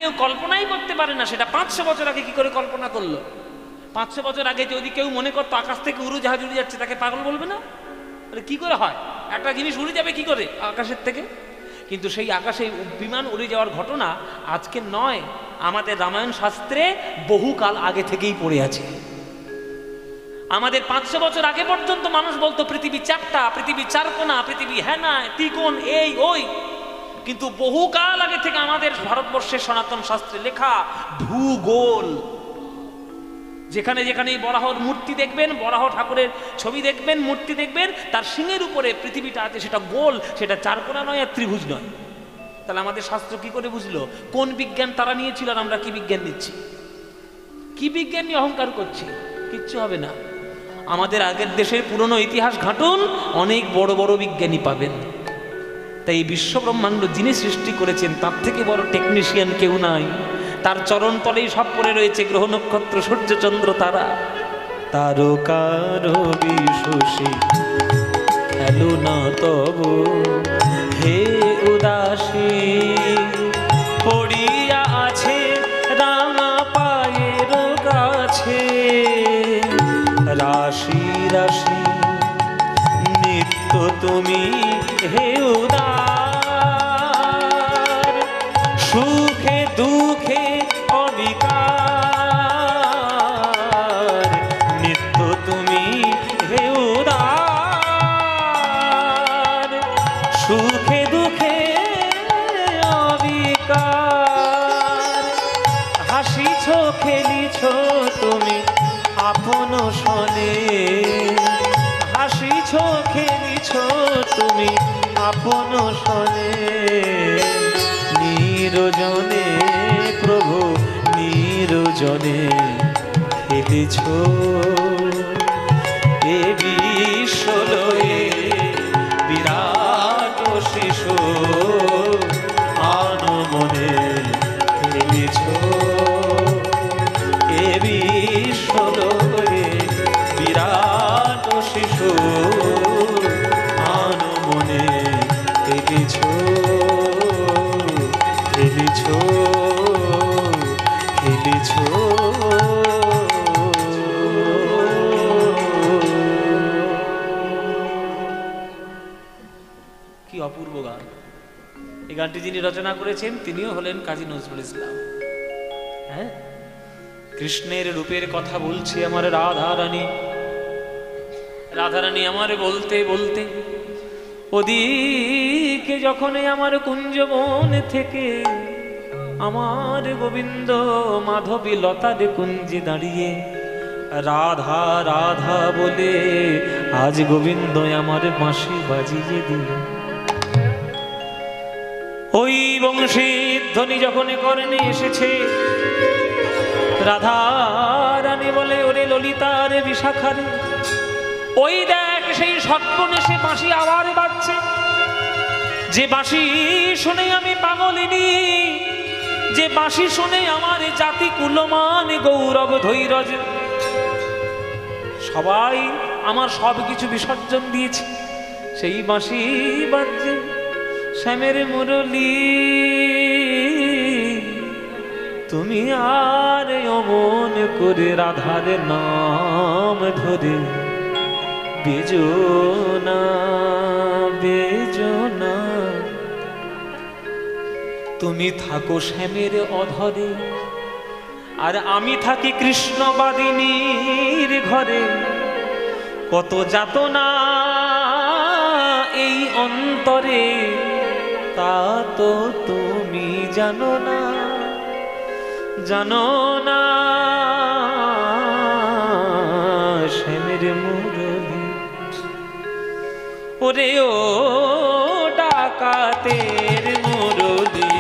কেউ কল্পনাই করতে পারে না সেটা 500 বছর আগে কি করে কল্পনা করলো। 500 বছর আগে যদি কেউ মনে করতো আকাশ থেকে উড়োজাহাজ উড়ে যাচ্ছে, তাকে পাগল বলবে না? কি করে হয় একটা জিনিস উড়ে যাবে কি করে আকাশের থেকে? কিন্তু সেই আকাশে বিমান উড়ে যাওয়ার ঘটনা আজকে নয়, আমাদের রামায়ণ শাস্ত্রে বহুকাল আগে থেকেই পড়ে আছে। আমাদের 500 বছর আগে পর্যন্ত মানুষ বলতো পৃথিবী চ্যাপ্টা, পৃথিবী চারকোনা, পৃথিবী হ্যানা ত্রিকোণ, এই ওই। কিন্তু বহুকাল আগে থেকে আমাদের ভারতবর্ষের সনাতন শাস্ত্রে লেখা ভূগোল, যেখানে যেখানে বরাহর মূর্তি দেখবেন, বরাহ ঠাকুরের ছবি দেখবেন, মূর্তি দেখবেন, তার সিংহের উপরে পৃথিবীটা আছে, সেটা গোল, সেটা চারকোনা নয় আর ত্রিভুজ নয়। তাহলে আমাদের শাস্ত্র কি করে বুঝলো কোন বিজ্ঞান তারা নিয়েছিল আর আমরা কি বিজ্ঞান নিচ্ছি? কি বিজ্ঞান নিয়ে অহংকার করছি? কিচ্ছু হবে না। আমাদের আগের দেশের পুরনো ইতিহাস ঘাটুন, অনেক বড় বড় বিজ্ঞানী পাবেন। তাই বিশ্ব ব্রহ্মাণ্ড যিনি সৃষ্টি করেছেন তার থেকে বড় টেকনিশিয়ান কেউ নাই। তার চরণ তলেই সব পড়ে রয়েছে গ্রহ নক্ষত্র সূর্য চন্দ্র তারা। তারকার বিশ্বসী এলো না তব হে উদাসী, পড়িয়া আছে রামা পায়ের কাছে। রাশি রাশি নিত্য তুমি হে উদার, সুখে দুঃখে অবিকার, নিত্য তুমি হে উদার, সুখে দুঃখে অবিকার। হাসিছ খেলিছ তুমি আপন সনে, হাসিছ খেলিছ তুমি আপন সনে। নিরজনে প্রভু নিরজনে খেলিছ এ বিশ্বলয়ে বিরাট শিশু আনমনে খেলিছ এ বিশ্বলয়ে বিরাট শিশু আনমনে খেলিছ খেলিছ খেলিছ। কি অপূর্ব গান! এই গানটি যিনি রচনা করেছেন তিনিও হলেন কাজী নজরুল ইসলাম। হ্যাঁ, কৃষ্ণের রূপের কথা বলছে আমার রাধারানী। রাধারানী আমার বলতে বলতে ওদিকে যখন আমার কুঞ্জবন থেকে আমার গোবিন্দ মাধবী লতার কুঞ্জে দাঁড়িয়ে রাধা রাধা বলে আজ গোবিন্দ আমার বাঁশি বাজিয়ে দিল। ওই বংশীর ধ্বনি যখন কর্ণে এসেছে, রাধা রানী বলে ওরে ললিতার বিশাখারে, ওই দেখ সেই সর্বনেশে বাঁশি আবার বাজছে। যে বাঁশি শুনে আমি পাগলিনী, যে বাঁশি শুনে আমার জাতি কুলমান গৌরব ধৈর্য সবাই আমার সবকিছু বিসর্জন দিয়েছে, সেই বাঁশি বাজছে। শ্যামের মুরলী তুমি আর অমন করে রাধার নাম ধরে বেজো না বেজো না। তুমি থাকো শ্যামের অধরে আর আমি থাকি কৃষ্ণবাদিনীর ঘরে। কত যাতনা এই অন্তরে তা তো তুমি জানো না, জানো না। শ্যামের মুরলী ওরে ও ডাকাতের মুরলী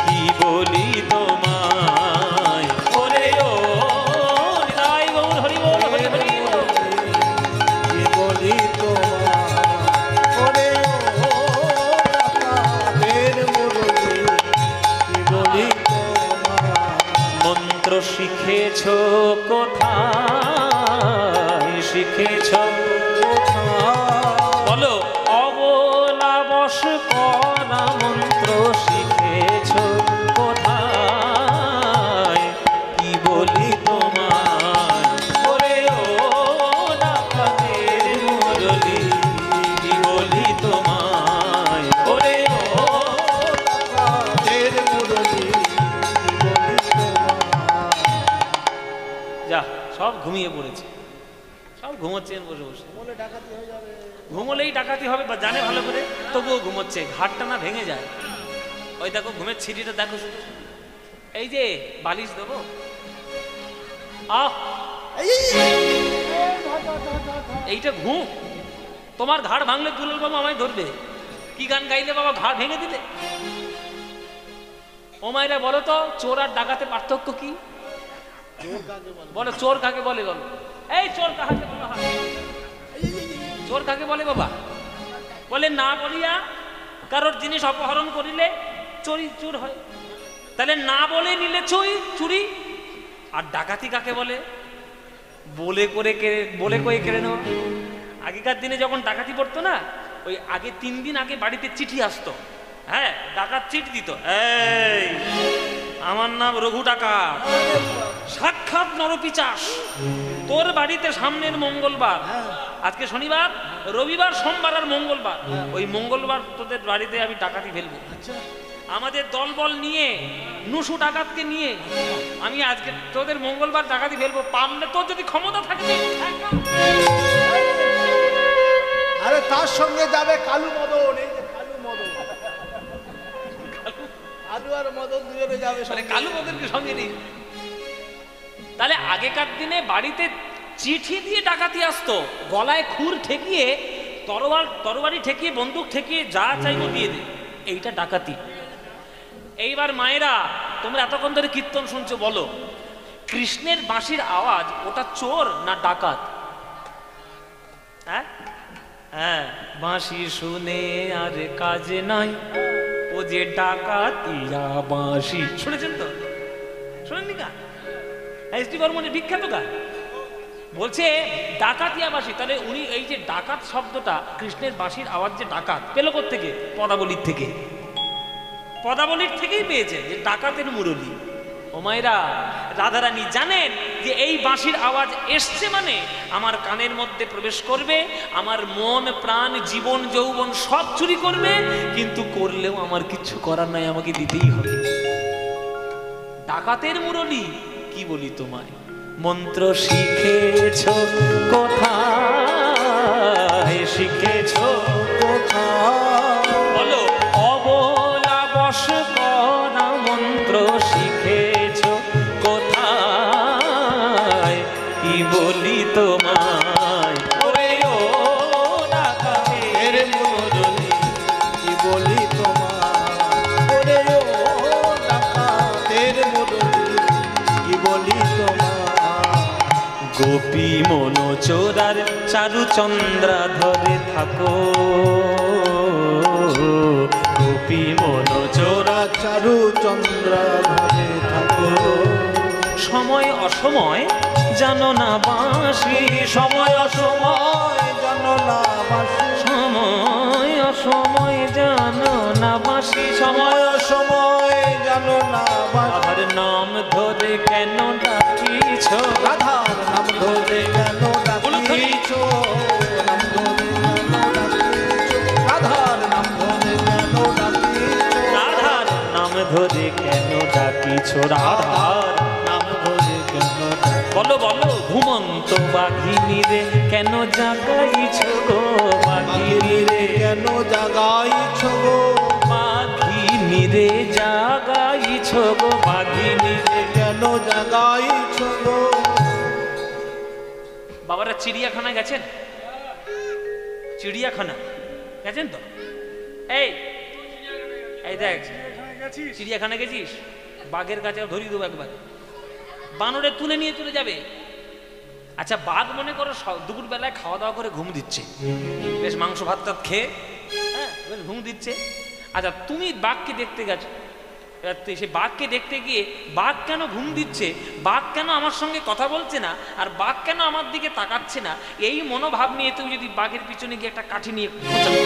কি বলি তোমায়, ওরে ও হৃদয় গৌর হরি বল হরি হরি কি বলি তোমায়, ওরে ও ডাকাতের মুরলী কি বলি তোমায়। মন্ত্র শিখেছ কোথায়, শিখেছ বলো অবলা বশ করা মন্ত্র শিখেছ কোথায়। সব ঘুমিয়ে পড়েছে, সব ঘুমোচ্ছেন বসে বসে। ঘুমোলেই ডাকাতি হবে বা জানে ভালো করে, তবুও ঘুমোচ্ছে, ঘাটটা না ভেঙে যায়। ওই দেখো ঘুমের ছিটিটা দেখো শুধু, এই যে বালিশ দেবো, এইটা ঘুম? তোমার ঘাড় ভাঙলে দুলাল বাবু আমায় ধরবে। কি গান গাইলে বাবা ঘাড় ভেঙে দিলে? ও মায়েরা বলো তো, চোর আর ডাকাতে পার্থক্য কি? বলো চোর কাকে বলে, বলো এই চোর কাকে বলা হয়? চোর কাকে বলে বাবা? বলে না বলিয়া কারোর জিনিস অপহরণ করিলে চুরি চুর হয়, তাহলে না বলে নিলে চুরি। আর ডাকাতি কাকে বলে? বলে করে কেড়ে নেওয়া। আগেকার দিনে যখন ডাকাতি পড়তো না, ওই আগে 3 দিন আগে বাড়িতে চিঠি আসতো, হ্যাঁ, ডাকাত চিঠি দিত, এই আমার নাম রঘু ডাকাত, সাক্ষাৎ নরপিচাস, তোর বাড়িতে সামনের মঙ্গলবার, আজকে শনিবার, রবিবার, সোমবার আর মঙ্গলবার, ওই মঙ্গলবার তোদের বাড়িতে আমি ডাকাতি ফেলবো। আমাদের দলবল নিয়ে, নুসু ডাকাতকে নিয়ে আমি আজকে তোদের মঙ্গলবার ডাকাতি ফেলবো, পারলে তোর যদি ক্ষমতা থাকে। আরে তার সঙ্গে যাবে কালু মদন, এই যে কালু মদন, আলু আর মদন দুজনে যাবে, কালু মদনকে সঙ্গে নিয়ে। তাহলে আগেকার দিনে বাড়িতে চিঠি দিয়ে ডাকাতি আসতো, গলায় খুর ঠেকিয়ে, তরবারি ঠেকিয়ে, বন্দুক ঠেকিয়ে যা চাইবো দিয়ে দে, এইটা ডাকাতি। এইবার মায়েরা, তোমরা এতক্ষণ ধরে কীর্তন শুনছো, বলো কৃষ্ণের বাঁশির আওয়াজ ওটা চোর না ডাকাত? হ্যাঁ, বাঁশি শুনে আর কাজে নাই, ও যে ডাকাতিয়া বাঁশি। শুনেছেন তো? শোনেননি গান? এস.ডি. বর্মনের বিখ্যাত গান। বলছে ডাকাতিয়া বাঁশি। তাহলে উনি এই যে ডাকাত শব্দটা, কৃষ্ণের বাঁশির আওয়াজ যে ডাকাত পেল কোত্থেকে? পদাবলীর থেকে। পদাবলীর থেকেই পেয়েছে যে ডাকাতের মুরলী। ও মায়েরা, রাধারানী জানেন যে এই বাঁশির আওয়াজ এসছে মানে আমার কানের মধ্যে প্রবেশ করবে, আমার মন প্রাণ জীবন যৌবন সব চুরি করবে, কিন্তু করলেও আমার কিচ্ছু করার নাই, আমাকে দিতেই হবে। ডাকাতের মুরলী কি বলি তোমায়, মন্ত্র শিখেছ কোথায়, শিখেছ কোথায়, বলো অবলা বশ করা মন্ত্র শিখেছ কোথায়, কি বলি তোমায়, ওরে ও ডাকাতের মুরলী, কি বলি তোমায়, ওরে ও ডাকাতের মুরলী, কি বলি তোমায়। গোপী মনোচোরার চারুচন্দ্রা ধরে থাকো, গোপী মনোচোরা চারুচন্দ্রা ধরে থাকো, সময় অসময় জানো না বাঁশি, সময় অসময় জানো না বাঁশি, সময় অসময় জানো না বাঁশি, সময় সময় জানো না বাঁশি। রাধার নাম ধরে কেন ডাকিছ, রাধার নাম ধরে কেন ডাকিছ, নাম ধরে কেন ডাকিছ, রাধার নাম ধরে কেন ডাকিছ, রাধার নাম ধরে কেন ডাকিছ, রাধার নাম ধরে কেন ডাকিছ। বলো বলো ঘুমন্ত বাঘিনী রে কেন জাগাইছ গো, বাঘিনী রে কেন জাগাইছ গো, বাঘিনী রে জাগাইছ গো, বাঘিনী রে কেন জাগাইছ গো। বাবারা চিড়িয়াখানায় গেছেন? চিড়িয়াখানা গেছেন তো? এই এই দেখ, চিড়িয়াখানা গেছিস? বাঘের কাছে ধরিয়ে দেবো একবার, বানরে তুলে নিয়ে চলে যাবে। আচ্ছা, বাঘ মনে করো দুপুর বেলায় খাওয়া দাওয়া করে ঘুম দিচ্ছে, বেশ মাংস ভাত টাত খেয়ে, হ্যাঁ বেশ ঘুম দিচ্ছে। আচ্ছা, তুমি বাঘকে দেখতে গেছো, এবার সে বাঘকে দেখতে গিয়ে বাঘ কেন ঘুম দিচ্ছে, বাঘ কেন আমার সঙ্গে কথা বলছে না, আর বাঘ কেন আমার দিকে তাকাচ্ছে না, এই মনোভাব নিয়ে তুমি যদি বাঘের পিছনে গিয়ে একটা কাঠি নিয়ে খোঁচা দাও,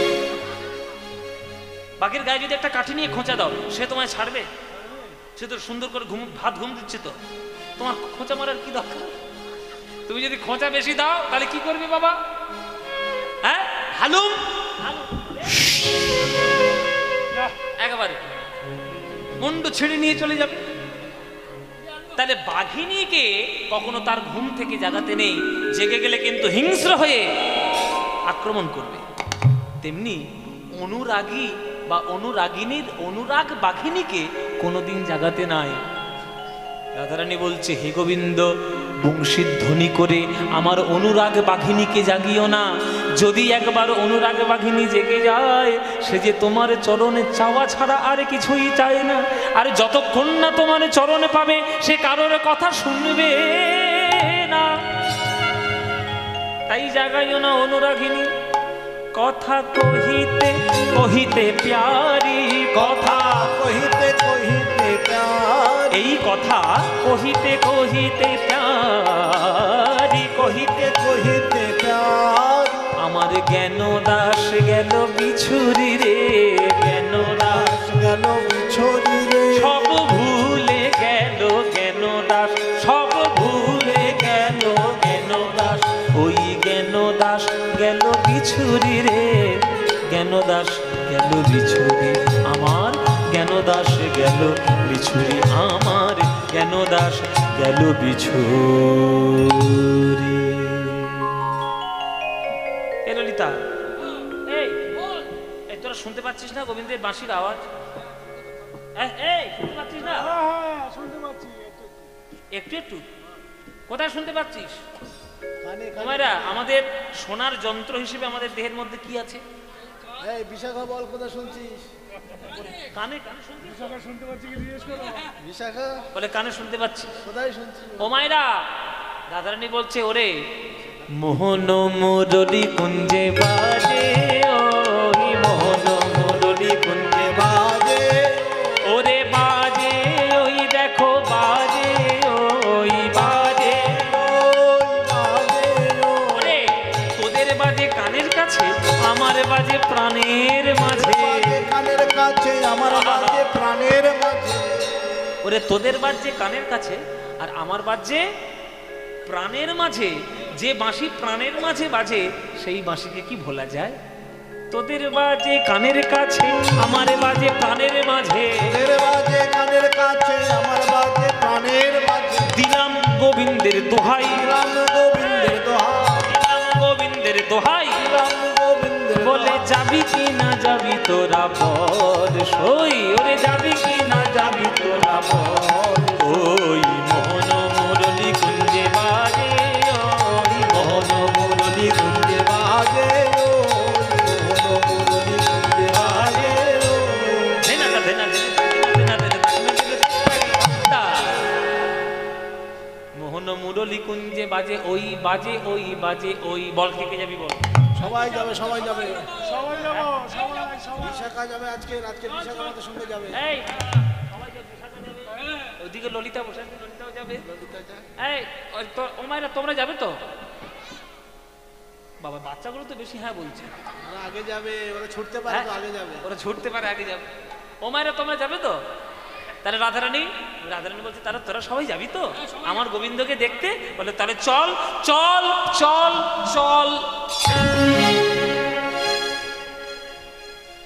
বাঘের গায়ে যদি একটা কাঠি নিয়ে খোঁচা দাও, সে তোমায় ছাড়বে? সে তো সুন্দর করে ঘুম দিচ্ছে, তো তোমার খোঁচা মারার কি দরকার? তুমি যদি খোঁচা বেশি দাও তাহলে কি করবে বাবা? হ্যাঁ, হালুম একেবারে মুন্ডু ছেড়ে নিয়ে চলে যাবে। তাহলে বাঘিনীকে কখনো তার ঘুম থেকে জাগাতে নেই, জেগে গেলে কিন্তু হিংস্র হয়ে আক্রমণ করবে। তেমনি অনুরাগী বা অনুরাগিনীর অনুরাগ বাঘিনীকে কোনোদিন জাগাতে নাই। রাধারানী বলছে, হে গোবিন্দ, বংশীর ধ্বনি করে আমার অনুরাগ বাঘিনীকে জাগিও না। যদি একবার অনুরাগ বাঘিনী জেগে যায়, সে যে তোমার চরণে চাওয়া ছাড়া আর কিছুই চায় না। আর যতক্ষণ না তোমার চরণে পাবে, সে কারোর কথা শুনবে না। তাই জাগাইও না অনুরাগিনী। কথা কহিতে কহিতে প্যারি, কথা কহিতে কহিতে প্যার, এই কথা কহিতে কহিতে প্যারি, কহিতে কহিতে প্যার, আমার জ্ঞান দাস গেল বিছুরি রে, জ্ঞান দাস গেল বিছড়ি রে, সব ভুলে গেল জ্ঞান দাস, সব ভুলে গেল জ্ঞান দাস, ওই জ্ঞান দাস গেল বিছুরি রে, জ্ঞান দাস গেল বিছুরি আমার, জ্ঞান দাস গেল বিছুরি আমার, জ্ঞান দাস গেল বিছুরি। এ ললিতা, এই এই তোরা শুনতে পাচ্ছিস না গোবিন্দের বাঁশির আওয়াজ? এই শুনতে পাচ্ছিস না? শুনতে পাচ্ছি একটু একটু। কোথায় শুনতে পাচ্ছিস? কানে তোমারা আমাদের শোনার যন্ত্র হিসেবে আমাদের দেহের মধ্যে কি আছে? এই বিশাখা বল, কোথায় শুনছিস? কানে কানে শুনতে বিশাখা শুনতে পাচ্ছি কি জিজ্ঞেস করো? বিশাখা বলে কানে শুনতে পাচ্ছি। কোথায় শুনছিস? ও মায়েরা, রাধারানী বলছে, ওরে মোহন মুরলি কুঞ্জে বাজে, ওই মোহন মুরলি কুঞ্জে বাজে, ওরে বাজে, ওই দেখো বাজে, ওই বাজে, ওই বাজে, ওরে তোদের বাজে কানের কাছে, আমার বাজে প্রাণের মাঝে, বাজে কানের কাছে, আমার বাজে প্রাণের মাঝে। ওরে তোদের বাজছে কানের কাছে আর আমার বাজছে প্রাণের মাঝে। যে বাঁশি প্রাণের মাঝে বাজে, সেই বাঁশিকে কি ভোলা যায়? তোদের বাজে কানের কাছে, আমার বাজে প্রাণের মাঝে, তোদের বাজে কানের কাছে, আমার বাজে প্রাণের মাঝে। দিলাম গোবিন্দের দোহাই, রাম গোবিন্দের দোহাই, দিলাম গোবিন্দের দোহাই, রাম গোবিন্দের বলে যাবি কি না যাবি তোরা বল সই, ওরে যাবি কি না যাবি তোরা বল, ওই মোহন মুরলি কুঞ্জে বাজে, ওই মোহন মুরলি কুঞ্জে বাজে, ওই মুরলি কুঞ্জে বাজে, ধেনা ধেনা ধেনা ধেনা। মোহন মুরলি কুঞ্জে বাজে, ওই বাজে, ওই বাজে, ওই বল কে কে যাবি বল? সবাই যাবে, সবাই যাবে, সবাই যাবো, সবাই সবাই। বিশাখা যাবে আজকে, আজকে বিশাখা আমাদের সঙ্গে যাবে। এই সবাই যাবে, বিশাখা যাবে, ওইদিকে ললিতা বসে আছে, ললিতাও যাবে। এই ও মায়েরা, তোমরা যাবে তো? বাবা, বাচ্চাগুলো তো বেশি হ্যাঁ বলছে। ওরা আগে যাবে, ওরা ছুটতে পারে তো আগে যাবে। ওরা ছুটতে পারে, আগে যাবে। ও মায়েরা, তোমরা যাবে তো? তাহলে রাধারানী বলছে, তারা তোরা সবাই যাবি তো আমার গোবিন্দকে দেখতে? বলে তাহলে চল চল চল চল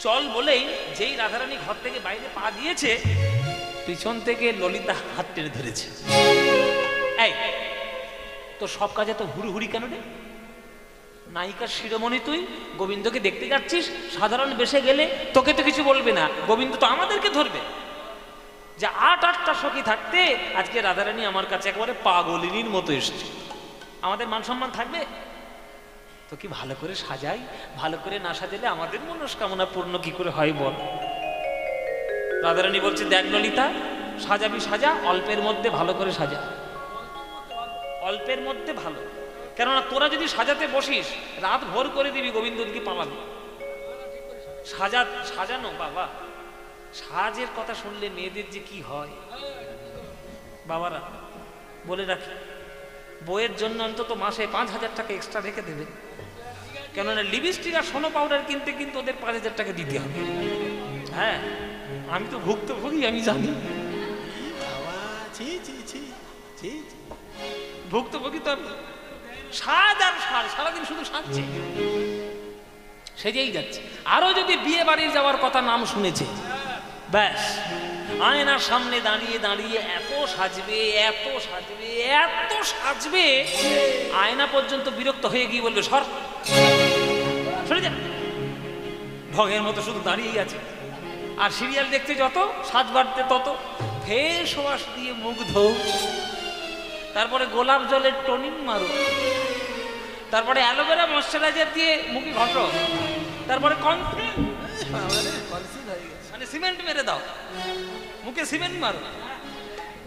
চল বলেই যেই রাধারানী ঘর থেকে বাইরে পা দিয়েছে, পিছন থেকে ললিতা হাত টেনে ধরেছে। এই তো সব কাজে তো হুড়ুহুড়ি কেন রে? নায়িকার শিরোমণি তুই, গোবিন্দকে দেখতে যাচ্ছিস, সাধারণ বেশে গেলে তোকে তো কিছু বলবে না, গোবিন্দ তো আমাদেরকে ধরবে। যে আটটা সখী থাকতে আজকে রাধারানী আমার কাছে একেবারে পাগলিনীর মতো এসছে, আমাদের মান সম্মান থাকবে? তো কি ভালো করে সাজাই, ভালো করে না সাজালে আমাদের মনস্কামনা পূর্ণ কি করে হয় বল? রাধারানী বলছে, দেখ ললিতা, সাজাবি সাজা, অল্পের মধ্যে ভালো করে সাজা, অল্পের মধ্যে ভালো। কেননা তোরা যদি সাজাতে বসিস, রাত ভোর করে দিবি, গোবিন্দ কি পালাবি। সাজানো বাবা, সাজের কথা শুনলে মেয়েদের যে কি হয় বাবারা, বলে রাখি, বইয়ের জন্য অন্তত মাসে 5,000 টাকা এক্সট্রা রেখে দেবে। কেননা লিপস্টিক আর সোনো পাউডার কিনতে কিন্তু ওদের 5,000 টাকা দিতে হবে। হ্যাঁ, আমি তো ভুক্তভোগী, আমি জানি। ভুক্তভোগী তো আমি। সাজ আর সাজ, সারাদিন শুধু সাজছে, সেজেই যাচ্ছে। আরো যদি বিয়ে বাড়ি যাওয়ার কথা নাম শুনেছে, ব্যাস আয়নার সামনে দাঁড়িয়ে দাঁড়িয়ে এত সাজবে এত সাজবে এত সাজবে, আয়না পর্যন্ত বিরক্ত হয়ে গিয়ে বলবে সর, সরে যা। ঢগের মতো শুধু দাঁড়িয়েই আছে। আর সিরিয়াল দেখতে যত সাজ বাড়তে তত, ফেস ওয়াশ দিয়ে মুখ ধোও, তারপরে গোলাপ জলের টনিক মারো, তারপরে অ্যালোভেরা ময়শ্চারাইজার দিয়ে মুখে ঘষো, তারপরে মানে সিমেন্ট মেরে দাও, মুখে সিমেন্ট মারো।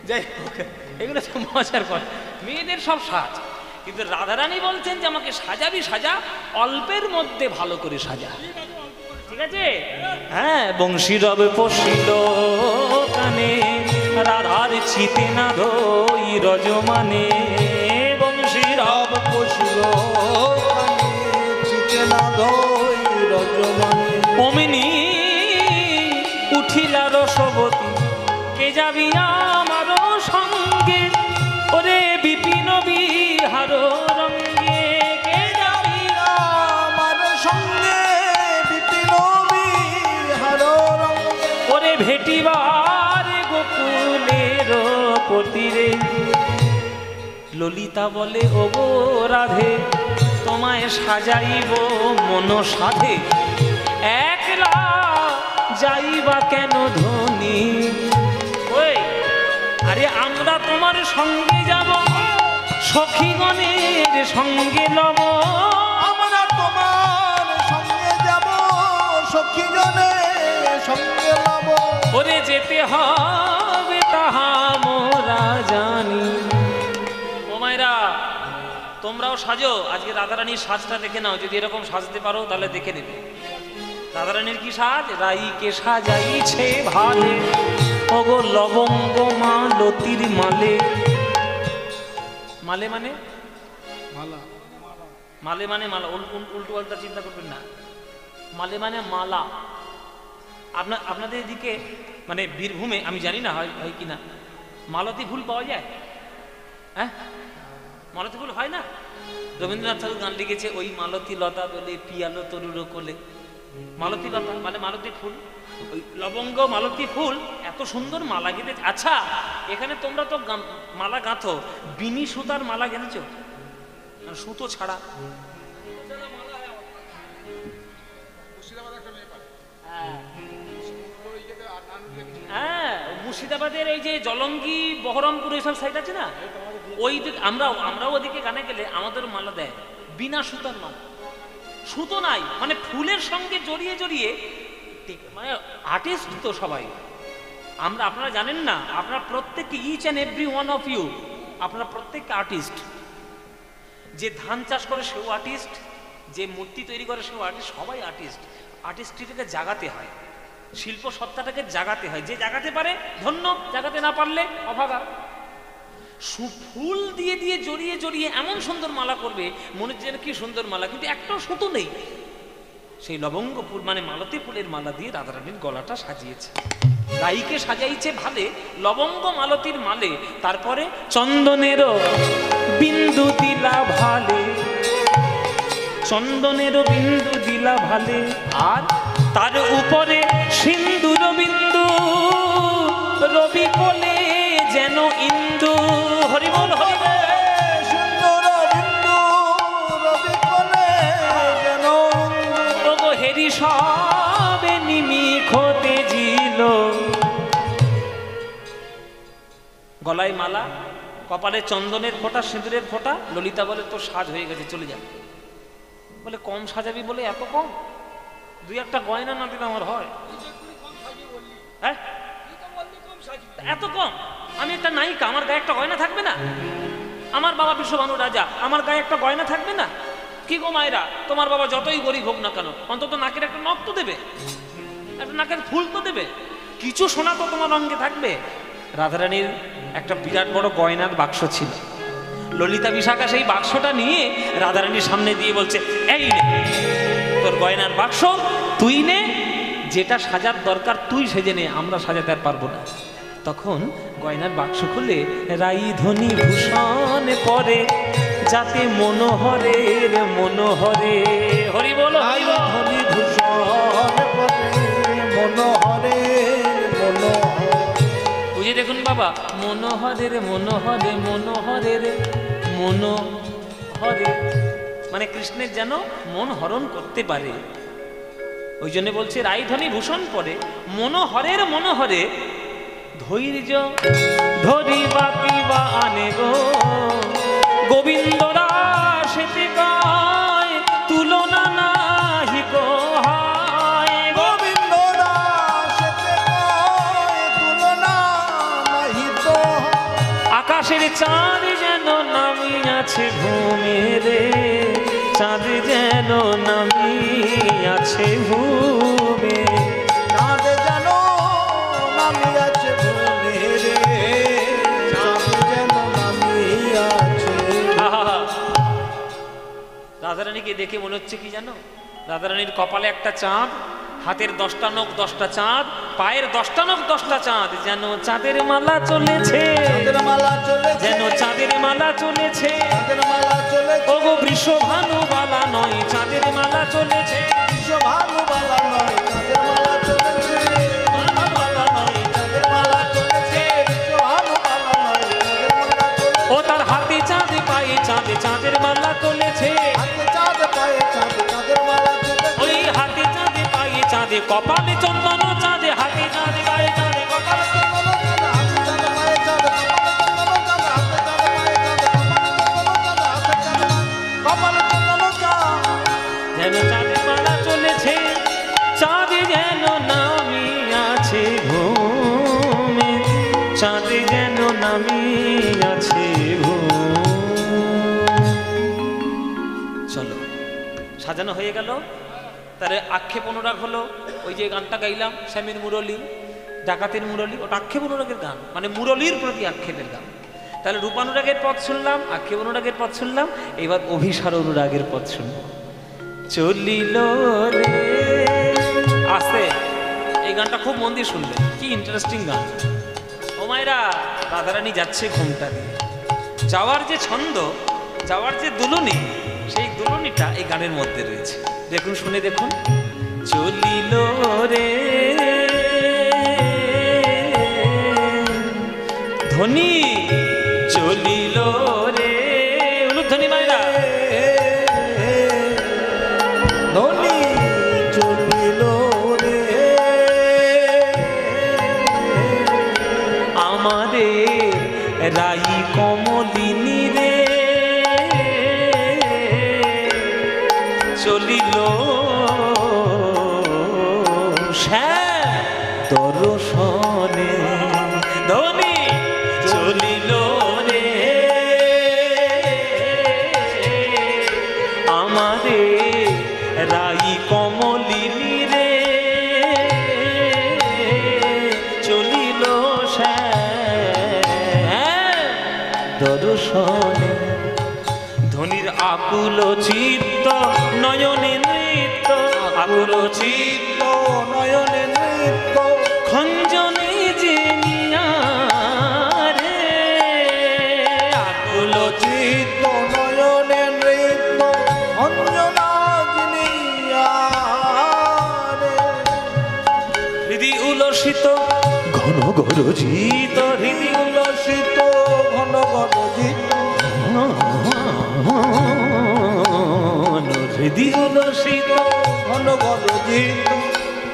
যাই হোক, এগুলো তো মজার কথা, মেয়েদের সব সাজ। কিন্তু রাধারানী বলছেন যে আমাকে সাজাবি সাজা, অল্পের মধ্যে ভালো করে সাজা, ঠিক আছে? হ্যাঁ, বংশী রবে পশিল কানে, রাধার চিতে না ধই রজমানে, বংশী রব পশিল কানে, চিতে না ধই রজমানে। অমিনী উঠিলা রসবতী, কে যাবি আমার সঙ্গে, ওরে বিপিন বিহার রঙ্গে, কে যাবি আমার সঙ্গে, বিপিন বিহার রঙ্গে। ওরে ভেটিবার গোকুলের পতিরে। ললিতা বলে ও গো রাধে, তোমায় সাজাইব মন সাধে, একলা যাইবা কেন ধনী? ওই আরে আমরা তোমার সঙ্গে যাব, সখীগণের সঙ্গে লব, আমরা তোমার সঙ্গে যাব, সখীগণের সঙ্গে লব। ওরে যেতে হবে তাহা মোরা জানি। ও মায়েরা, তোমরাও সাজো, আজকে রাধারানীর সাজটা দেখে নাও, যদি এরকম সাজতে পারো তাহলে দেখে নেবে। রাধারানীর কি সাজ? রাইকে সাজাইছে ভালে, ওগো লবঙ্গ মালতির মালে। মালে মানে মালা, মালে মানে মালা, উল্টো পাল্টা চিন্তা করবেন না। মালে মানে মালা। আপনাদের এদিকে মানে বীরভূমে, আমি জানি না হয় কিনা, মালতী ফুল পাওয়া যায়? হ্যাঁ, মালতী ফুল হয় না? রবীন্দ্রনাথ ঠাকুর গান লিখেছে, ওই মালতী লতা বলে পিয়ালো তরুর কোলে। মালতী লতা মানে মালতী ফুল, ওই লবঙ্গ মালতী ফুল, এত সুন্দর মালা গেঁথে। আচ্ছা, এখানে তোমরা তো মালা গাঁথো, বিনি সুতার মালা গেঁথেছ? সুতো ছাড়া? হ্যাঁ, মুর্শিদাবাদের এই যে জলঙ্গি, বহরমপুর এইসব সাইড আছে না, ওই দিকে আমরাও ওদিকে গানে গেলে আমাদের মালা দেয় বিনা সুতার মালা। সুতো নাই, মানে ফুলের সঙ্গে জড়িয়ে জড়িয়ে, মানে আর্টিস্ট তো সবাই আমরা। আপনারা জানেন না, আপনারা প্রত্যেকে, each and every one of you, আপনারা প্রত্যেককে আর্টিস্ট। যে ধান চাষ করে সেও আর্টিস্ট, যে মূর্তি তৈরি করে সেও আর্টিস্ট, সবাই আর্টিস্ট। আর্টিস্টটিকে জাগাতে হয়, শিল্প সত্তাটাকে জাগাতে হয়। যে জাগাতে পারে ধন্য, জাগাতে না পারলে অভাগা। ফুল দিয়ে দিয়ে জড়িয়ে জড়িয়ে এমন সুন্দর মালা করবে, মনে হচ্ছে যেন কি সুন্দর মালা, কিন্তু একটাও সুতো নেই। সেই লবঙ্গ ফুল মানে মালতী ফুলের মালা দিয়ে রাধারানীর গলাটা সাজিয়েছে। রাইকে সাজাইছে ভালে, লবঙ্গ মালতীর মালে, তারপরে চন্দনেরও বিন্দু দিলা ভালে, চন্দনেরও বিন্দু দিলা ভালে, আর তার উপরে সিন্দুর বিন্দু, রবি কোলে যেন ইন্দু। হরি বল, হরি বল। সুন্দর বিন্দু, রবি কোলে যেন ইন্দু। ওগো হেরি সবে নিমিখতে জিল। গলায় মালা, কপালে চন্দনের ফোঁটা, সিঁদুরের ফোঁটা। ললিতা বলে তোর সাজ হয়ে গেছে, চলে যা। বলে কম সাজাবি বলে এত কম? দুই একটা গয়না না দিলে আমার হয়? হ্যাঁ, এত কম? আমি একটা নায়িকা, আমার গায়ে একটা গয়না থাকবে না? আমার বাবা বিশ্বভানু রাজা, আমার গায়ে একটা গয়না থাকবে না? কি গো মায়েরা, তোমার বাবা যতই গরিব হোক না কেন, অন্তত নাকের একটা নখ তো দেবে, একটা নাকের ফুল তো দেবে, কিছু সোনা তো তোমার অঙ্গে থাকবে। রাধারানীর একটা বিরাট বড় গয়নার বাক্স ছিল। ললিতা বিশাখা সেই বাক্সটা নিয়ে রাধারানীর সামনে দিয়ে বলছে, এই নে তোর গয়নার বাক্স, তুই নে, যেটা সাজার দরকার তুই সেজে নে, আমরা সাজাতে আর পারবো না। তখন গয়নার বাক্স খুলে রাই ধনী ভূষণ পরে, যাতে মনোহরের মনোহরে। হরি বল, হরি বল। ধনী ভূষণ পরে, মনোহরের মনোহরে। যে দেখুন বাবা, মনোহরে রে মনোহরে, মনোহরে রে মনোহরে, মানে কৃষ্ণের যেন মন হরণ করতে পারে। ওই জন্য বলছে রাইধনী ভূষণ পরে মনোহরের মনোহরে ধৈর্য ধরিবা কিবা আনে গো, গোবিন্দ রাসেতে গায় তুলনা নাহি গো হায়। গোবিন্দ রাসেতে গায় তুলনা নাহি তো। আকাশের চাঁদ যেন নামিয়াছে ভূমি রে, চাঁদ যেন নামিয়াছে ভূমি, চাঁদ যেন নামিয়াছে ভূমি রে, চাঁদ যেন নামিয়াছে। রাধারানীকে দেখে মনে হচ্ছে কি জানো, রাধারানীর কপালে একটা চাঁদ, হাতের 10টা নখ 10টা চাঁদ, পায়ের 10টা নখ 10টা চাঁদ, যেন চাঁদের মালা চলেছে, চাঁদের মালা চলেছে, যেন চাঁদের মালা চলেছে। চাঁদের মালা চলেছে, ওগো বৃষভানু বালা নয়, চাঁদের মালা চলেছে। বিশ্বভানু বালা নয়, চাঁদের মালা চলেছে, মালা নয়, চাঁদের মালা চলেছে, বিশ্বভানু বালা নয়, চাঁদের মালা চলেছে। ও তার হাতে চাঁদ পায়ে চাঁদ, চাঁদের মালা চলেছে। হাতে চাঁদ পায়ে চাঁদ, চাঁদের মালা চলেছে। ওই হাতে চাঁদ পায়ে চাঁদে, কপালে চন্দন চাঁদে, হাতে চাঁদ পায়ে চাঁদে, কপালে চন্দন চাঁদ, হাতে চাঁদ পায়ে চাঁদ, কপালে চন্দন চাঁদ, হাতে চাঁদ পায়ে চাঁদ, কপালে চন্দন চাঁদ, কপালে চন্দন চাঁদ। যেন চাঁদের মালা চলেছে, চাঁদ যেন নামিয়াছে ভূমে, চাঁদ যেন নামিয়াছে ভূমে। চলো সাজানো হয়ে গেল, তার আক্ষেপ অনুরাগ হলো। ওই যে গানটা গাইলাম স্বামীর মুরলী, ডাকাতের মুরলী, ওটা আক্ষেপ অনুরাগের গান, মানে মুরলীর প্রতি আক্ষেপের গান। তাহলে রূপানুরাগের পথ শুনলাম, আক্ষেপ অনুরাগের পথ শুনলাম, এবার অভিসার অনুরাগের পথ শুনবো। চলিল রে আস্তে, এই গানটা খুব মন দিয়ে শুনবে, কি ইন্টারেস্টিং গান। ও মায়েরা, রাধারানী যাচ্ছে ঘুমটা দিয়ে, যাওয়ার যে ছন্দ, যাওয়ার যে দুলুনি, সেই দুলুনিটা এই গানের মধ্যে রয়েছে। দেখুন, শুনে দেখুন। চলিল রে ধ্বনি, চলিল রে উলুধ্বনি মায়েরা, ধ্বনি চলিল রে আমাদের রাই কমলিনী রে, চলিল দর্শনে ধ্বনি, চলিল রে আমাদের রাই কমলিনী রে, চলিল দর্শনে। ধ্বনির আকুল চিত্ত নয়নে নৃত্য, আকুল চিত্ত নয়নে নৃত্য, খঞ্জনে যে রে, আকুল চিত্ত নয়নে নৃত্য, অঞ্জনা জিনিয়া রে। হৃদি উলসিত ঘন গরজিত, হৃদি উল্লসিত ঘন গরজিত, হৃদি উলসিত ঘন গরজিত।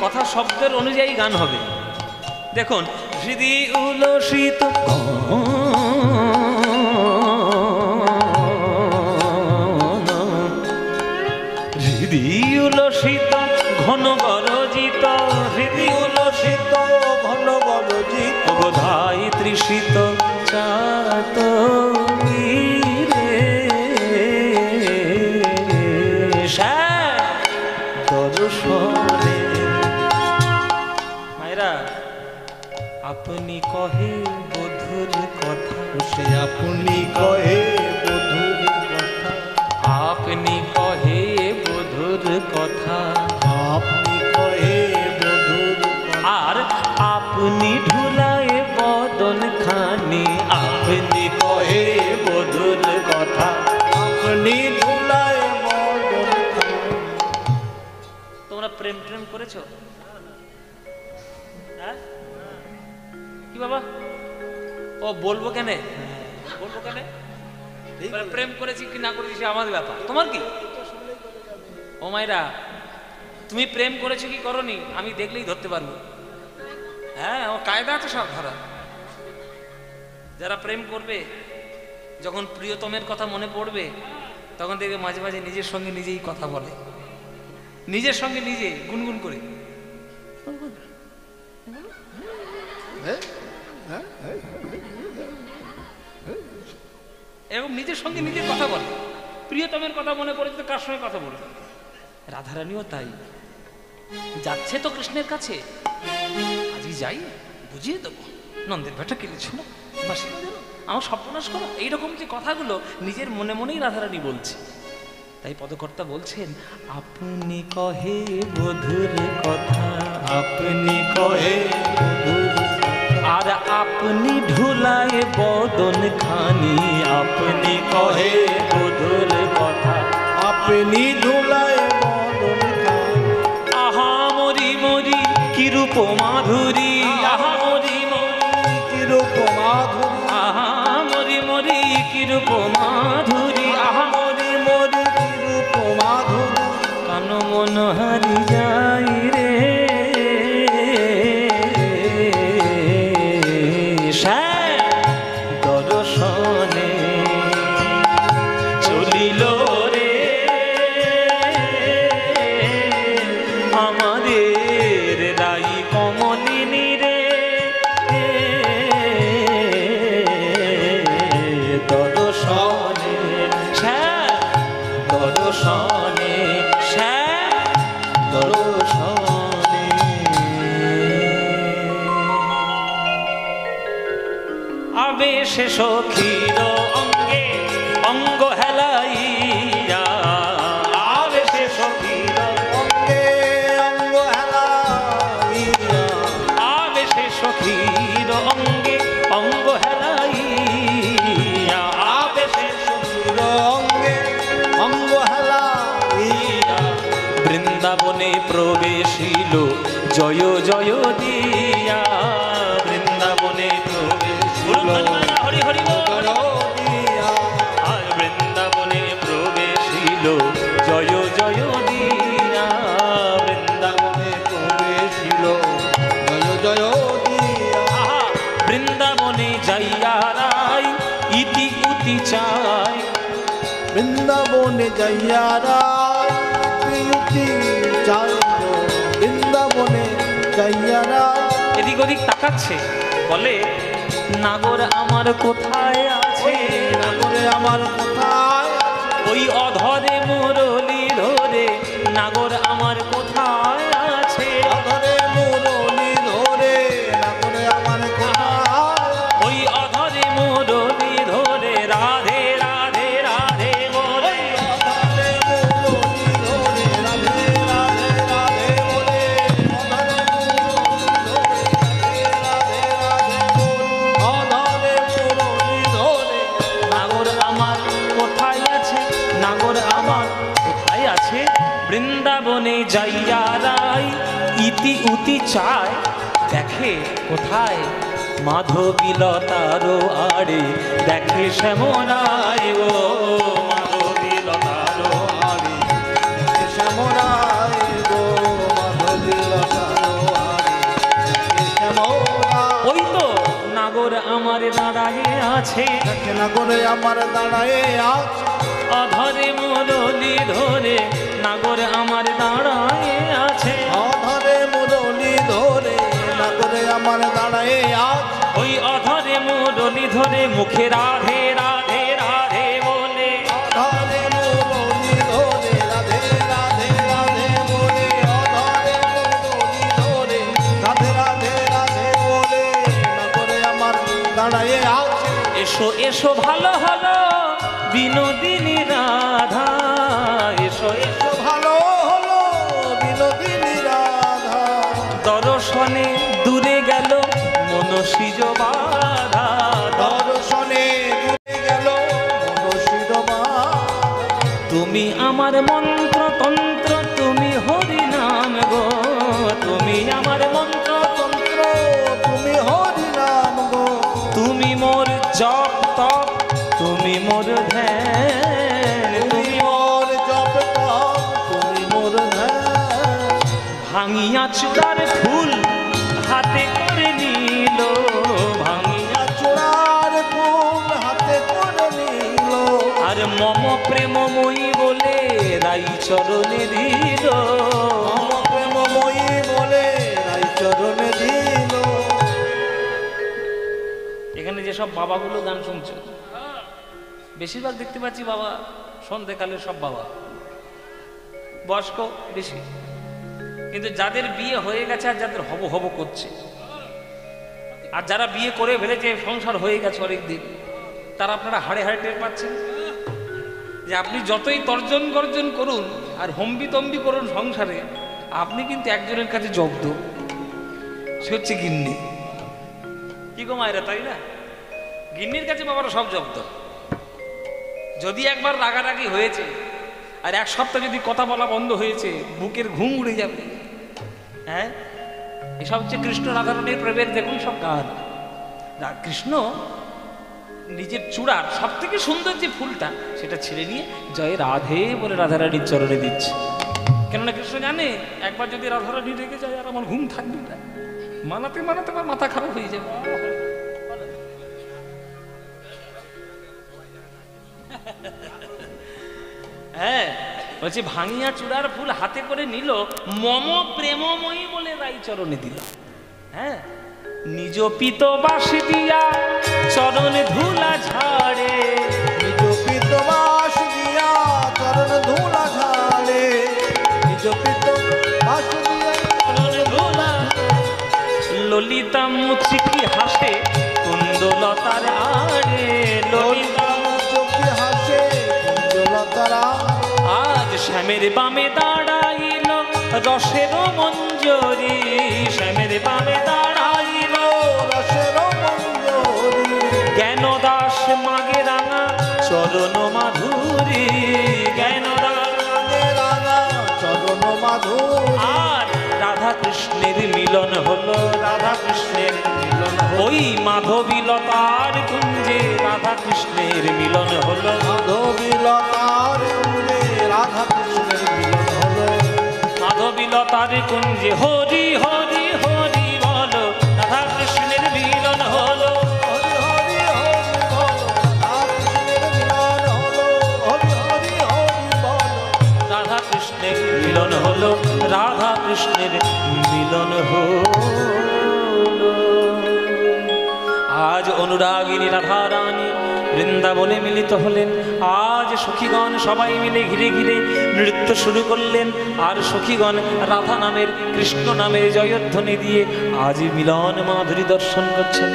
কথা শব্দের অনুযায়ী গান হবে। দেখুন, হৃদি উলসিত হৃদি উলসিত ঘন গরজিত, হৃদি উল্লসিত ঘন গরজিত, বোধাই তৃষিত চাত দর্শনে। মায়েরা, আপনি কহে বধুর কথা, সে আপনি কহে বধুর কথা, আপনি কহে বধুর কথা, আপনি কহে বধুর কথা, আর আপনি ঢুলায় বদন খানি, আপনি কহে বধুর কথা, আপনি ধুলায় বদন খানি। তোমরা প্রেম প্রেম করেছো? হ্যাঁ কি বাবা? ও বলবো কেন, বলবো কেন? এবার প্রেম করেছি কি না করেছি সে আমাদের ব্যাপার, তোমার কি? ও মায়েরা, তুমি প্রেম করেছো কি করনি আমি দেখলেই ধরতে পারবো। হ্যাঁ, ও কায়দা আছে সব ধরা। যারা প্রেম করবে, যখন প্রিয়তমের কথা মনে পড়বে তখন দেখবে মাঝে মাঝে নিজের সঙ্গে নিজেই কথা বলে, নিজের সঙ্গে নিজে গুনগুন করে। এবং নিজের সঙ্গে নিজে কথা বলে, প্রিয়তমের কথা মনে পড়ে তো কার সঙ্গে কথা বলবে। রাধারানীও তাই, যাচ্ছে তো কৃষ্ণের কাছে, আজই যাই, বুঝিয়ে দেবো নন্দের বেটা কেলেছিল না, আমার সর্বনাশ করো, এইরকম যে কথাগুলো নিজের মনে মনেই রাধারানী বলছে। তাই পদকর্তা বলছেন, আপনি কহে বধুর কথা, আপনি কহে আর আপনি ঢুলায় বদন খানি, আপনি কহে বধুর কথা, আপনি ধুলায় বদন খানি। আহা মরি মরি কি রূপ মাধুরী, আহা মরি মরি কি রূপ মাধুরী, আহা মরি মরি কি রূপ মাধুরী, আহা মরি মরি কি রূপ মাধুরী। কান মন হারি যাই রে দর্শনে চলিল রে আমাদের রাই কমলিনী রে, দর্শনে দর্শনে দর্শনে। আবেশে সখীর অঙ্গে অঙ্গ হেলাইয়া, আবেশে সখীর অঙ্গে অঙ্গ হেলাইয়া, আবেশে সখীর অঙ্গে অঙ্গ হেলাইয়া, আবেশে সখীর অঙ্গে অঙ্গ হেলাইয়া। বৃন্দাবনে প্রবেশিল জয় জয় দিয়া, বৃন্দাবনে প্রবেশিল হরি হরি বল, দিয়া আর বৃন্দাবনে প্রবেশিল জয় জয় দিয়া, বৃন্দাবনে প্রবেশিল জয় জয় দিয়া। আহা বৃন্দাবনে যাইয়া রাই ইতি উতি চায়, বৃন্দাবনে যাইয়া রায় প্রিয়তি চাই গো, বৃন্দাবনে যাইয়া রায়। এদিক ওদিক তাকাচ্ছে, বলে নাগর আমার কোথায় আছে, নাগরে আমার কোথায় আছে, ওই অধরে মুরলি ধরে নাগর আমার কোথায় আছে, অধরে মুরলি ধরে নাগরে আমার কোথায়, ওই অধরে মুরলি ধরে রাধে রাধে রাধে বলে, অধরে মুরলি ধরে রাধে রাধে রাধে বলে, অধরে মুরলি ধরে রাধে রাধে বলে, অধরে মুরলি ধরে। নাগর আমার কোথায় আছে, নাগর আমার কোথায় আছে, বৃন্দাবনে যাইয়া রাই ইতি উতি চায়, দেখে কোথায় মাধবীলতারও আড়ে, দেখে শ্যামরায় ও মাধবীলতারও আড়ে, শ্যামরায় গো মাধবীলতারও আড়ে, শ্যামরায়। ওই তো নাগর আমার দাঁড়ায় আছে, দেখে নাগরে আমার দাঁড়ায়ে আছে, অধরে মুরলি ধরে নাগর আমার দাঁড়ায় আছে, অধরে মুরলি ধরে নাগরে আমার দাঁড়ায়ে আছে, ওই অধরে মুরলি ধরে মুখে রাধে রাধে রাধে বলে, অধরে মুরলি ধরে রাধে রাধে রাধে বলে, অধরে মুরলি ধরে রাধে রাধে রাধে বলে, নাগরে আমার দাঁড়ায়ে আছে। এসো এসো ভালো হলো বিনোদিনী রাধা, এসো এসো ভালো হলো বিনোদিনী রাধা, দর্শনে দূরে গেল মনসিজ বাধা, দর্শনে দূরে গেল মনসির বাধা। তুমি আমার মন্ত্র তন্ত্র, তুমি হরি নাম গো, তুমি আমার মন্ত্র তন্ত্র, তুমি হরি নাম গো, তুমি তুমি মোর জপ তপ, তুমি মোর ধ্যান, তুমি মোর জপ তপ, তুমি মোর ধ্যান। ভাঙিয়া চূড়ার ফুল হাতে করে নিল, ভাঙিয়া চূড়ার ফুল হাতে করে নিল, আর মম প্রেমময়ী বলে রাই চরণে দিল, মম প্রেমময়ী বলে রাই চরণে দিল। এখানে যেসব বাবাগুলো গান শুনছো, বেশিরভাগ দেখতে পাচ্ছি বাবা সন্ধ্যেকালের সব বাবা, বয়স্ক বেশি, কিন্তু যাদের বিয়ে হয়ে গেছে আর যাদের হব হব করছে, আর যারা বিয়ে করে ফেলেছে সংসার হয়ে গেছে অনেকদিন, তারা আপনারা হাড়ে হাড়ে টের পাচ্ছেন যে আপনি যতই তর্জন গর্জন করুন আর হম্বি তম্বি করুন সংসারে, আপনি কিন্তু একজনের কাছে জব্দ, সে হচ্ছে গিন্নি। কি গো মায়েরা, তাই না? গিন্নির কাছে বাবারা সব জব্দ। যদি একবার রাগারাগি হয়েছে আর এক সপ্তাহ যদি কথা বলা বন্ধ হয়েছে, বুকের ঘুম উড়ে যাবে। হ্যাঁ, এসব হচ্ছে কৃষ্ণ রাধারানীর প্রেমের দেখুন সব গান। কৃষ্ণ নিজের চূড়ার সব থেকে সুন্দর যে ফুলটা, সেটা ছেড়ে নিয়ে জয় রাধে বলে রাধারানীর চরণে দিচ্ছে। কেননা কৃষ্ণ জানে একবার যদি রাধারানী রেগে যায় আর আমার ঘুম থাকবে না, মানাতে মানাতে আমার মাথা খারাপ হয়ে যাবে। হ্যাঁ, বলছি ভাঙিয়া চূড়ার ফুল হাতে করে নিল, মম প্রেমময়ী বলে রাই চরণে দিল। হ্যাঁ, নিজ পিত বাসি দিয়া চরণ ধুলা ঝাড়ে, নিজ পিত বাস দিয়া চরণ ধুলা ঝাড়ে, নিজ পিত বাস দিয়া চরণ ধুলা, ললিতা মুচকি হাসে কুন্দলতার আড়ে, ললিতা চোখে হাসে কুঞ্জলতারা। আজ শ্যামের বামে দাঁড়াইল রসের মঞ্জরি, শ্যামের বামে দাঁড়াইল রসের মঞ্জরি, জ্ঞান দাস মাগে রাঙা চরণ মাধুরী, জ্ঞান দাস রাঙা চরণ মাধুরী। আর রাধা কৃষ্ণের মিলন হলো, রাধা কৃষ্ণের মিলন, ওই মাধবীলতার কুঞ্জে রাধা কৃষ্ণের মিলন হলো, মাধবীলতার কুঞ্জে রাধা কৃষ্ণের মিলন হলো, মাধবীলতার কুঞ্জে হরি হরি হরি বলো, রাধা কৃষ্ণের মিলন হলো, হরি হরি হরি বলো, রাধা কৃষ্ণের মিলন হলো, হরি হরি হরি বলো, রাধা কৃষ্ণের মিলন হলো, রাধা কৃষ্ণের মিলন হলো। আজ অনুরাগিনী রাধা রানী বৃন্দাবনে মিলিত হলেন। আজ সখীগণ সবাই মিলে ঘিরে ঘিরে নৃত্য শুরু করলেন, আর সখীগণ রাধা নামের কৃষ্ণ নামের জয়ধ্বনি দিয়ে আজ মিলন মাধুরী দর্শন করছেন।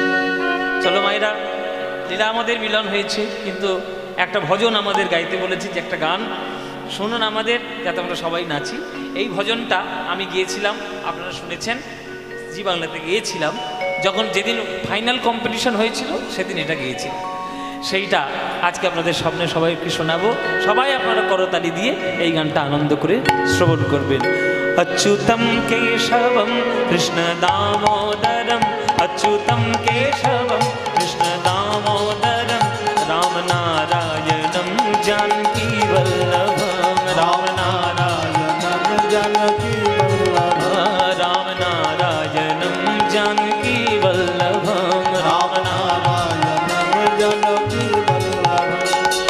চলো মায়েরা, লীলা আমাদের মিলন হয়েছে, কিন্তু একটা ভজন আমাদের গাইতে বলেছি, যে একটা গান শুনুন আমাদের, যাতে আমরা সবাই নাচি। এই ভজনটা আমি গিয়েছিলাম, আপনারা শুনেছেন, জি বাংলাতে গিয়েছিলাম, যখন যেদিন ফাইনাল কম্পিটিশন হয়েছিল সেদিন এটা গিয়েছিলাম। সেইটা আজকে আপনাদের সামনে সবাইকে শোনাবো। সবাই আপনারা করতালি দিয়ে এই গানটা আনন্দ করে শ্রবণ করবেন। अच्युतं केशवं कृष्णदामोदरं, अच्युतं केशवं कृष्णदामोदरं, रामनारायणं जानकीवल्लभं, रामनारायणं जानकीवल्लभं, रामनारायणं जानकीवल्लभं, रामनारायणं जानकीवल्लभं।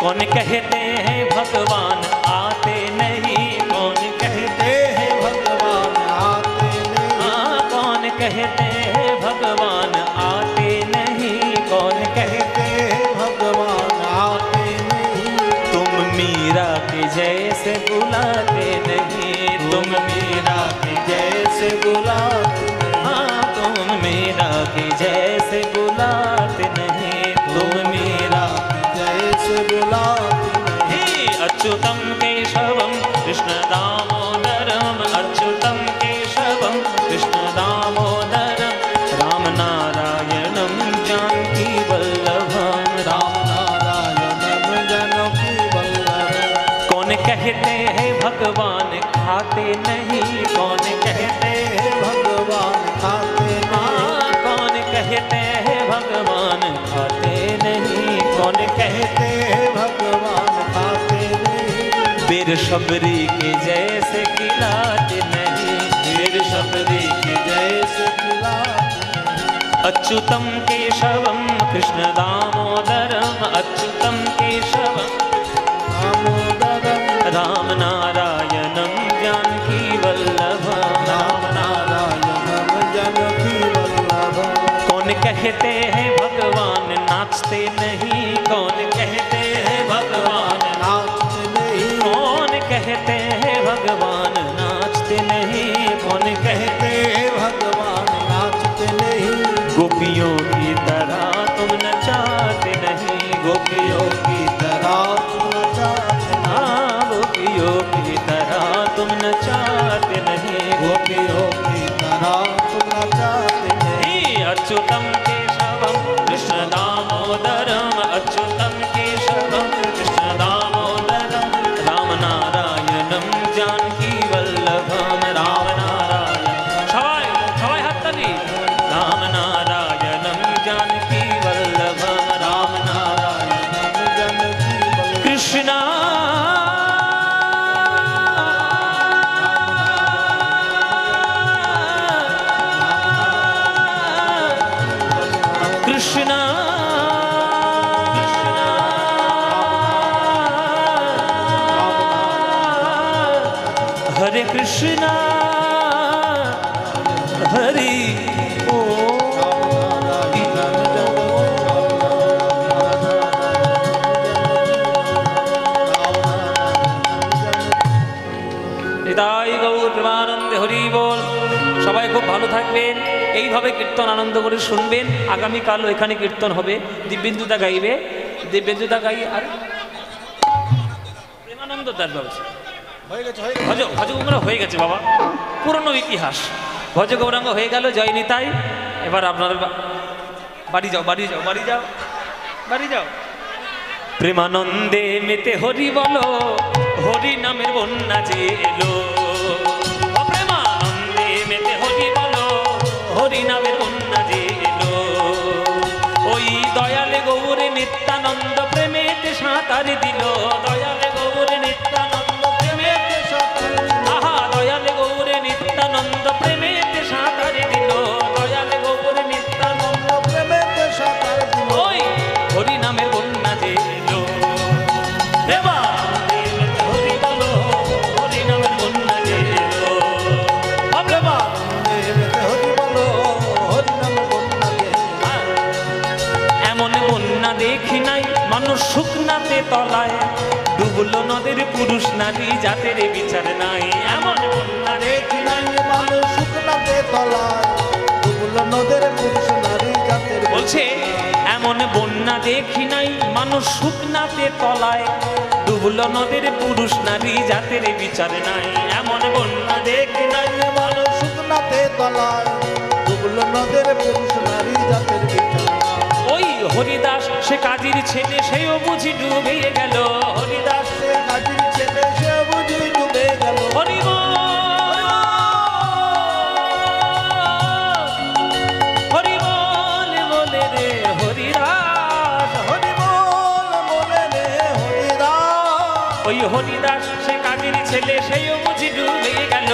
कौन कहते हैं भगवान आते नहीं, कौन कहते हैं भगवान आते नहीं, कौन कहते हैं भगवान आते नहीं, कौन कहते हैं भगवान आते नहीं। तुम मीरा के जैसे बुलाते नहीं, तुम मीरा के जैसे बुलाते, तुम मीरा के जैसे बुलाते नहीं, तुम मीरा के जैसे बुलाते नहीं। अच्युतं केशवं कृष्णदामोदरं, अच्युतं केशवं कृष्णदामोदरं, रामनारायणं जानकीवल्लभं, रामनारायणं जानकीवल्लभं। कौन कहते हैं भगवान खाते नहीं, कौन कहते हैं भगवान खाते नहीं, कौन कहते हैं भगवान भगवान खाते नहीं, कौन कहते हैं भगवान खाते नहीं, बेर शबरी के जैसे खिलाते नहीं, वीर शबरी के जैसे खिलाते नहीं। अच्युतम केशवम कृष्ण दामोदरम, अच्युतम केशवम दामोदरम राम नारायणम जानकी वल्लभम, राम नारायणम जानकी वल्लभम। कौन कहते हैं भगवान नाचते नहीं, कौन कहते हैं भगवान, नाचते नहीं, कौन कहते हैं भगवान नाचते नहीं, कौन कहते हैं भगवान नाचते नहीं, गोपियों की तरह तुम नचाते नहीं, गोपियों की तरह तुम नचाते नहीं, हाँ गोपियों की तरह तुम नचाते नहीं, गोपियों की तरह तुम नचाते नहीं। अच्युतम केशवम कृष्ण दामोदरम, अच्युतम केशवम कृष्ण दामोदरम राम नारायणम जानकी वल्लभम, राम नारायण সবাই সবাই হাততালি, রাম নারায়ণম जानकी वल्लभम, राम नारायणम जानकी वल्लभम। कृष्ण कृष्ण हरे कृष्ण हरि ओ হৃদয় গৌর প্রেমানন্দে হরি বল। সবাই খুব ভালো থাকবেন, এইভাবে কীর্তন আনন্দ করে শুনবেন। আগামীকালও এখানে কীর্তন হবে, দিব্যেন্দুদা গাইবে, দিব্যেন্দুদা গাই আর প্রেমানন্দ দাস বাবু হয়ে গেছে ভজ ভজ গৌরাঙ্গ হয়ে গেছে বাবা, পুরনো ইতিহাস। ভজ গৌরাঙ্গ হয়ে গেল, জয় নিতাই। এবার আপনাদের বাড়ি যাও, বাড়ি যাও, বাড়ি যাও, বাড়ি যাও। প্রেমানন্দে মেতে হরি বলো, হরি নামের বন্যা যে এলো। ও প্রেমানন্দে মেতে হরি বলো, হরি নামের বন্যা যে এলো। ওই দয়ালে গৌরে নিত্যানন্দ প্রেমেতে সাঁতার দিল, দয়ালে গৌরে নিত্যানন্দ প্রেমেতে সাঁতার, আহা দয়ালে গৌরে নিত্যানন্দ প্রেমেতে সাঁতার দিল, দয়ালে গৌরে নিত্যানন্দ প্রেমেতে সাঁতার দিল। ওই হরি নামের বন্যা যে এলো। প্রেমানন্দে মেতে হরি বলো, হরি নামের বন্যা যে এলো। ও প্রেমানন্দে মেতে হরি বলো, হরি নাম বন্যা যে এলো। এমন বন্যা দেখি নাই মানুষ শুকনাতে তলায়, ডুবলো নদের পুরুষ নারী জাতের বিচার নাই। এমন বন্যা দেখি নাই মানুষ শুকনাতে তলায়, ডুবলো নদের পুরুষ নারী জাতের বলছে, এমন বন্যা দেখি নাই মানুষ শুকনাতে তলায়, ডুবলো নদের পুরুষ নারী জাতের বিচার নাই। এমন বন্যা দেখি নাই মানুষ শুকনাতে তলায়, ডুবলো নদের পুরুষ নারী জাতের বিচার নাই। ওই হরিদাস সে কাজীর ছেলে, সেও বুঝি ডুবে গেল। হরিদাস সে কাজীর ছেলে, সে বুঝি ডুবে গেল। হরি বল, হরি বল বলে রে হরিদাস, হরি বল বলে রে হরিদাস। ওই হরিদাস সে কাজীর ছেলে, সেও বুঝি ডুবে গেল।